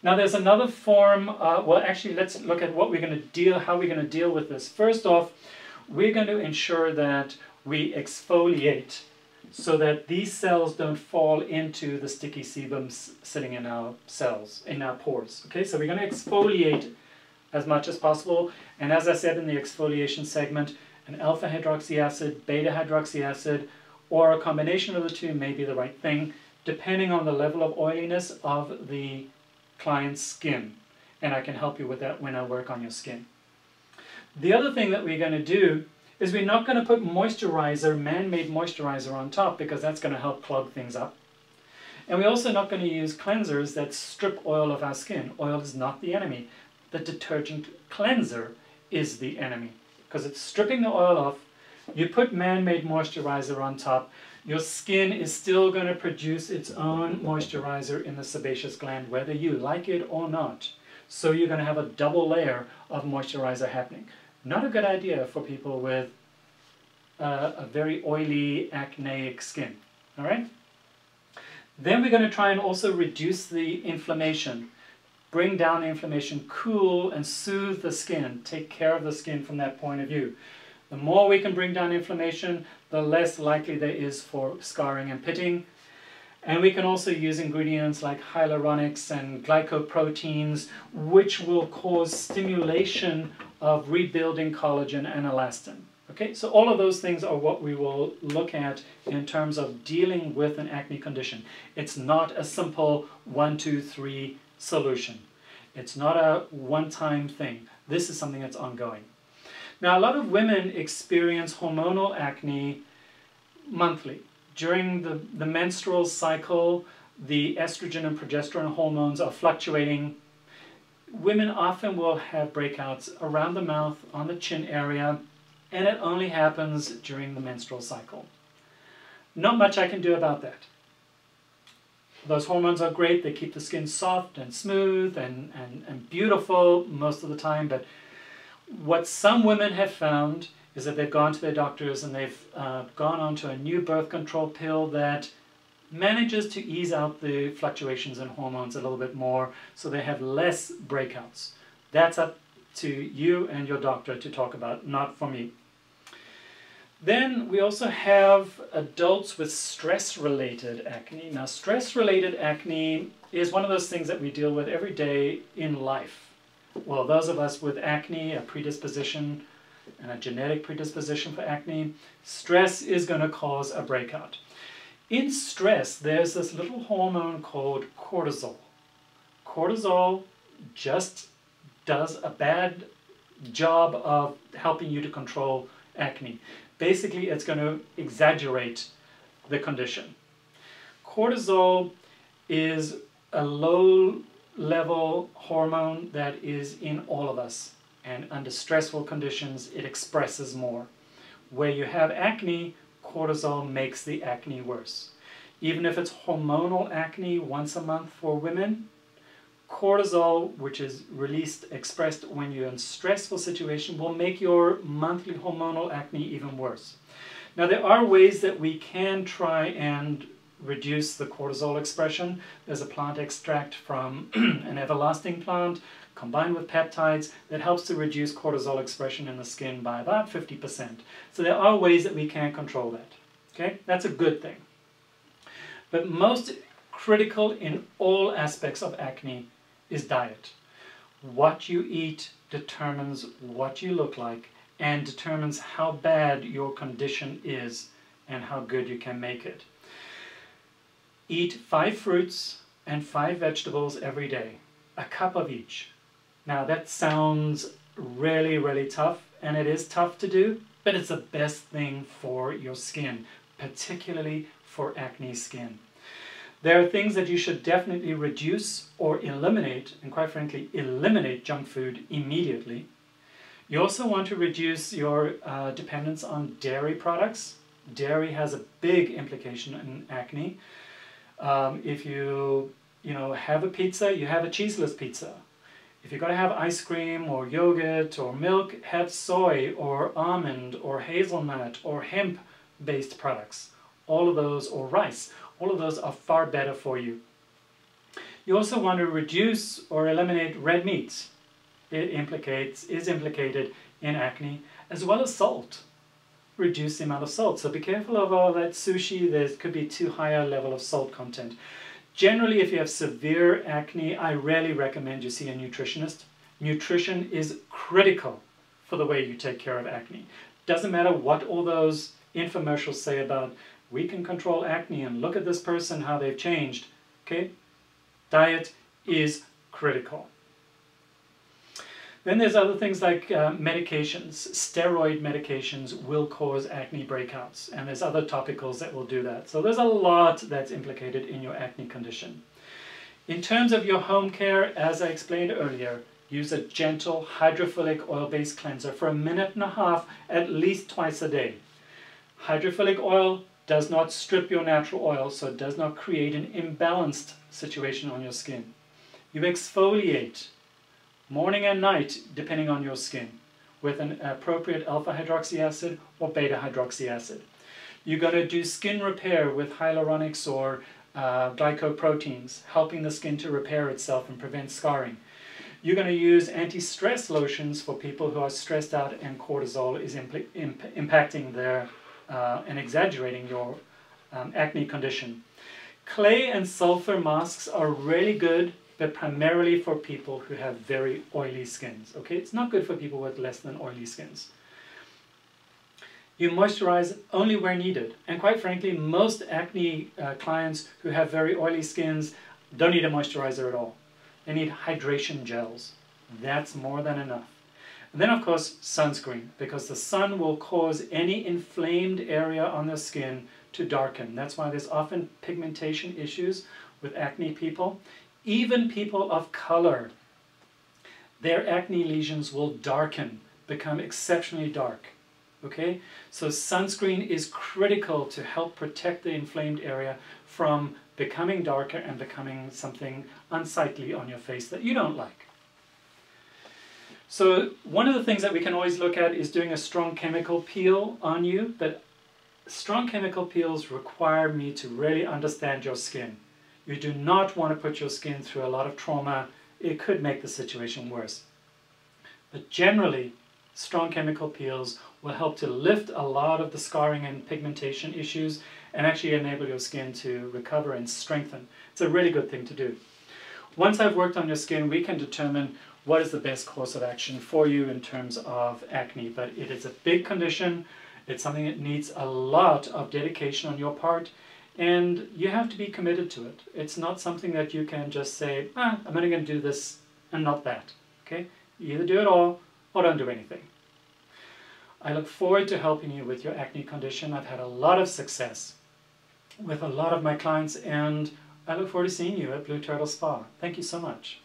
Now there's another form, well actually let's look at what we're going to deal, how we're going to deal with this. First off, we're going to ensure that we exfoliate so that these cells don't fall into the sticky sebum sitting in our cells, in our pores. Okay, so we're going to exfoliate as much as possible, and as I said in the exfoliation segment, an alpha hydroxy acid, beta hydroxy acid, or a combination of the two may be the right thing, depending on the level of oiliness of the client's skin, and I can help you with that when I work on your skin. The other thing that we're going to do is we're not going to put moisturizer, man-made moisturizer on top, because that's going to help clog things up. And we're also not going to use cleansers that strip oil of our skin. Oil is not the enemy. The detergent cleanser is the enemy, because it's stripping the oil off. You put man-made moisturizer on top, your skin is still going to produce its own moisturizer in the sebaceous gland, whether you like it or not. So you're going to have a double layer of moisturizer happening. Not a good idea for people with a very oily, acneic skin. All right? Then we're going to try and also reduce the inflammation. Bring down the inflammation, cool and soothe the skin. Take care of the skin from that point of view. The more we can bring down inflammation, the less likely there is for scarring and pitting. And we can also use ingredients like hyaluronics and glycoproteins, which will cause stimulation of rebuilding collagen and elastin. Okay, so all of those things are what we will look at in terms of dealing with an acne condition. It's not a simple 1, 2, 3 solution. It's not a one-time thing. This is something that's ongoing. Now, a lot of women experience hormonal acne monthly. During the menstrual cycle, the estrogen and progesterone hormones are fluctuating. Women often will have breakouts around the mouth, on the chin area, and it only happens during the menstrual cycle. Not much I can do about that. Those hormones are great. They keep the skin soft and smooth and beautiful most of the time, but what some women have found is that they've gone to their doctors and they've gone onto a new birth control pill that manages to ease out the fluctuations in hormones a little bit more, so they have less breakouts. That's up to you and your doctor to talk about, not for me. Then we also have adults with stress-related acne. Now, stress-related acne is one of those things that we deal with every day in life. Well, those of us with acne, a predisposition, and a genetic predisposition for acne, stress is going to cause a breakout. In stress, there's this little hormone called cortisol. Cortisol just does a bad job of helping you to control acne. Basically, it's going to exaggerate the condition. Cortisol is a low-level hormone that is in all of us. And under stressful conditions, it expresses more. Where you have acne, cortisol makes the acne worse. Even if it's hormonal acne once a month for women, cortisol, which is expressed when you're in a stressful situation, will make your monthly hormonal acne even worse. Now, there are ways that we can try and reduce the cortisol expression. There's a plant extract from an everlasting plant combined with peptides that helps to reduce cortisol expression in the skin by about 50%. So there are ways that we can control that. Okay, that's a good thing. But most critical in all aspects of acne is diet. What you eat determines what you look like and determines how bad your condition is and how good you can make it. Eat 5 fruits and 5 vegetables every day, a cup of each. Now that sounds really, really tough, and it is tough to do, but it's the best thing for your skin, particularly for acne skin. There are things that you should definitely reduce or eliminate, and quite frankly, eliminate junk food immediately. You also want to reduce your dependence on dairy products. Dairy has a big implication in acne. If you have a pizza, you have a cheeseless pizza. If you're going to have ice cream or yogurt or milk, have soy or almond or hazelnut or hemp-based products. All of those, or rice, all of those are far better for you. You also want to reduce or eliminate red meats. It is implicated in acne, as well as salt. Reduce the amount of salt. So be careful of all that sushi. There could be too high a level of salt content. Generally, if you have severe acne, I rarely recommend you see a nutritionist. Nutrition is critical for the way you take care of acne. Doesn't matter what all those infomercials say about we can control acne and look at this person, how they've changed. Okay? Diet is critical. Then there's other things like medications. Steroid medications will cause acne breakouts, and there's other topicals that will do that. So there's a lot that's implicated in your acne condition. In terms of your home care, as I explained earlier, use a gentle hydrophilic oil-based cleanser for 1.5 minutes, at least twice a day. Hydrophilic oil does not strip your natural oil, so it does not create an imbalanced situation on your skin. You exfoliate morning and night, depending on your skin, with an appropriate alpha hydroxy acid or beta hydroxy acid. You're going to do skin repair with hyaluronics or glycoproteins, helping the skin to repair itself and prevent scarring. You're going to use anti-stress lotions for people who are stressed out and cortisol is impacting their and exaggerating your acne condition. Clay and sulfur masks are really good, but primarily for people who have very oily skins. Okay, it's not good for people with less than oily skins. You moisturize only where needed. And quite frankly, most acne clients who have very oily skins don't need a moisturizer at all. They need hydration gels. That's more than enough. And then, of course, sunscreen, because the sun will cause any inflamed area on the skin to darken. That's why there's often pigmentation issues with acne people. Even people of color, their acne lesions will darken, become exceptionally dark. Okay? So sunscreen is critical to help protect the inflamed area from becoming darker and becoming something unsightly on your face that you don't like. So one of the things that we can always look at is doing a strong chemical peel on you, but strong chemical peels require me to really understand your skin. You do not want to put your skin through a lot of trauma. It could make the situation worse. But generally, strong chemical peels will help to lift a lot of the scarring and pigmentation issues and actually enable your skin to recover and strengthen. It's a really good thing to do. Once I've worked on your skin, we can determine what is the best course of action for you in terms of acne. But it is a big condition. It's something that needs a lot of dedication on your part. And you have to be committed to it. It's not something that you can just say, I'm only going to do this and not that. Okay? You either do it all or don't do anything. I look forward to helping you with your acne condition. I've had a lot of success with a lot of my clients, and I look forward to seeing you at Blue Turtle Spa. Thank you so much.